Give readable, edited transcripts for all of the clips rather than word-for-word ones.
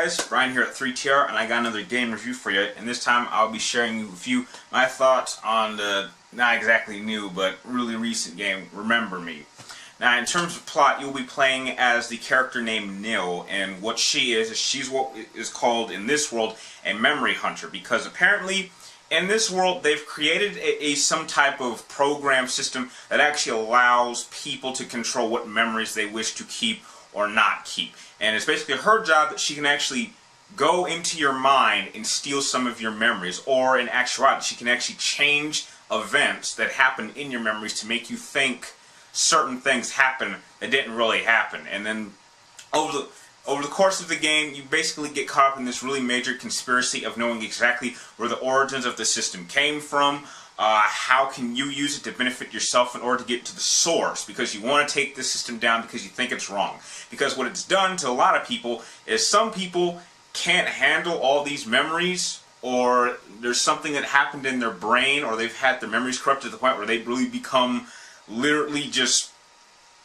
guys, Brian here at 3TR, and I got another game review for you, and this time I'll be sharing with you my thoughts on the, not exactly new, but really recent game, Remember Me. Now, in terms of plot, you'll be playing as the character named Nil, and what she is she's what is called, in this world, a memory hunter, because apparently, in this world, they've created some type of program system that actually allows people to control what memories they wish to keep or not keep. And it's basically her job that she can actually go into your mind and steal some of your memories, or in actuality, she can actually change events that happen in your memories to make you think certain things happen that didn't really happen. And then over the course of the game, you basically get caught up in this really major conspiracy of knowing exactly where the origins of the system came from. How can you use it to benefit yourself in order to get to the source, because you want to take this system down because you think it's wrong. Because what it's done to a lot of people is some people can't handle all these memories, or there's something that happened in their brain, or they've had their memories corrupted to the point where they really become literally just,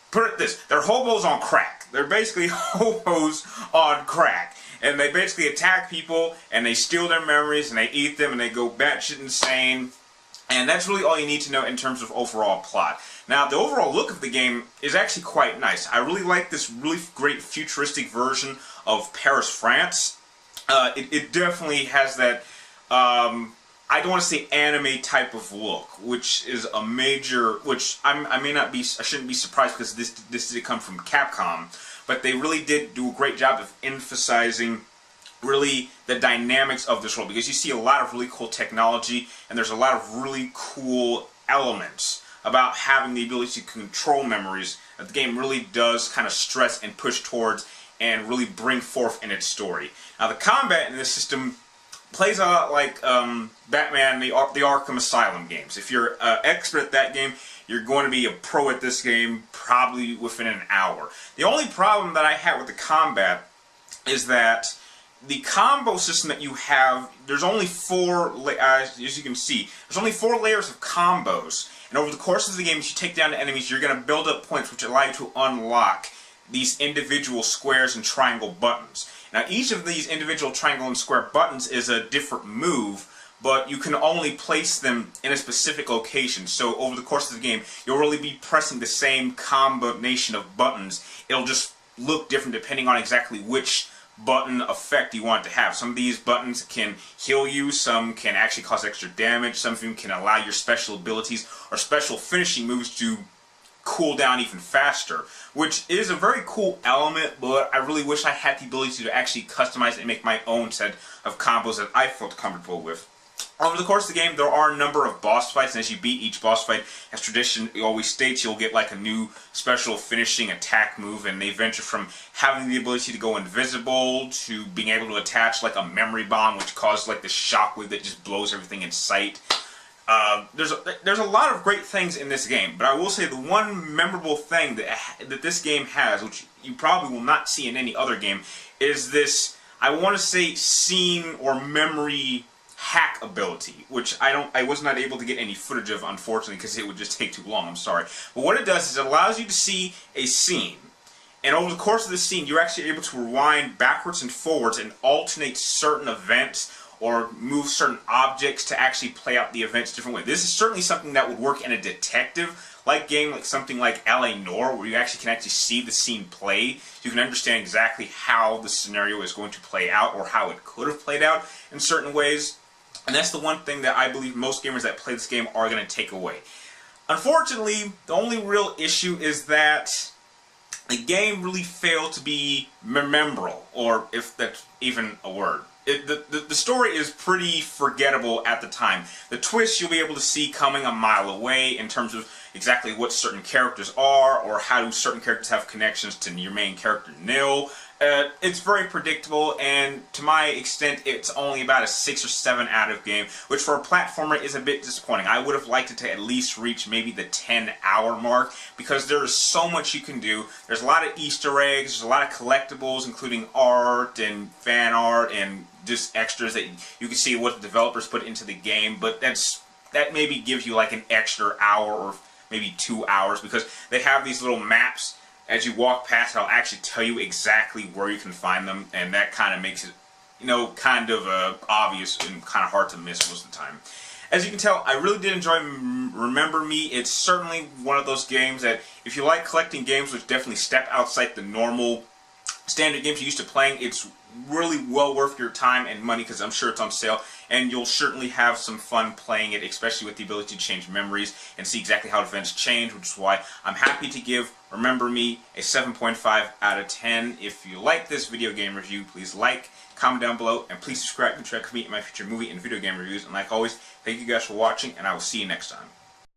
put it this, they're hobos on crack. They're basically hobos on crack. And they basically attack people, and they steal their memories, and they eat them, and they go batshit insane. And that's really all you need to know in terms of overall plot. Now, the overall look of the game is actually quite nice. I really like this really great futuristic version of Paris, France. It definitely has that, I don't want to say anime type of look, which is a major, which I shouldn't be surprised, because this did come from Capcom, but they really did do a great job of emphasizing really the dynamics of this world, because you see a lot of really cool technology, and there's a lot of really cool elements about having the ability to control memories that the game really does kind of stress and push towards and really bring forth in its story. Now, the combat in this system plays a lot like Batman, the Arkham Asylum games. If you're an expert at that game, you're going to be a pro at this game probably within an hour. The only problem that I had with the combat is that the combo system that you have, there's only as you can see, there's only 4 layers of combos, and over the course of the game, as you take down the enemies, you're going to build up points which allow you to unlock these individual squares and triangle buttons. Now, each of these individual triangle and square buttons is a different move, but you can only place them in a specific location. So over the course of the game, you'll really be pressing the same combination of buttons. It'll just look different depending on exactly which button effect you want to have. Some of these buttons can heal you, some can actually cause extra damage, some of them can allow your special abilities or special finishing moves to cool down even faster, which is a very cool element, but I really wish I had the ability to actually customize it and make my own set of combos that I felt comfortable with. Over the course of the game, there are a number of boss fights, and as you beat each boss fight, as tradition always states, you'll get like a new special finishing attack move, and they venture from having the ability to go invisible to being able to attach like a memory bomb, which causes like the shockwave that just blows everything in sight. There's a lot of great things in this game, but I will say the one memorable thing that this game has, which you probably will not see in any other game, is this, I want to say, scene or memory hack ability, which I was not able to get any footage of, unfortunately, because it would just take too long. I'm sorry. But what it does is it allows you to see a scene, and over the course of the scene, you're actually able to rewind backwards and forwards and alternate certain events or move certain objects to actually play out the events different ways. This is certainly something that would work in a detective-like game, like something like L.A. Noire, where you actually can see the scene play. You can understand exactly how the scenario is going to play out, or how it could have played out in certain ways. And that's the one thing that I believe most gamers that play this game are going to take away. Unfortunately, the only real issue is that the game really failed to be memorable, or if that's even a word. The story is pretty forgettable at the time. The twist you'll be able to see coming a mile away in terms of exactly what certain characters are, or how do certain characters have connections to your main character, Nil. It's very predictable, and to my extent, it's only about a 6 or 7 out of game, which for a platformer is a bit disappointing. I would have liked it to at least reach maybe the 10-hour mark, because there is so much you can do. There's a lot of Easter eggs, there's a lot of collectibles, including art and fan art and just extras that you can see what the developers put into the game, but that maybe gives you like an extra hour or maybe 2 hours, because they have these little maps as you walk past, I'll actually tell you exactly where you can find them, and that kind of makes it, kind of obvious and kind of hard to miss most of the time. As you can tell, I really did enjoy Remember Me. It's certainly one of those games that, if you like collecting games which definitely step outside the normal standard games you're used to playing, it's really well worth your time and money because I'm sure it's on sale, and you'll certainly have some fun playing it, especially with the ability to change memories and see exactly how events change, which is why I'm happy to give Remember Me a 7.5 out of 10. If you like this video game review, please like, comment down below, and please subscribe to track me in my future movie and video game reviews. And like always, thank you guys for watching, and I will see you next time.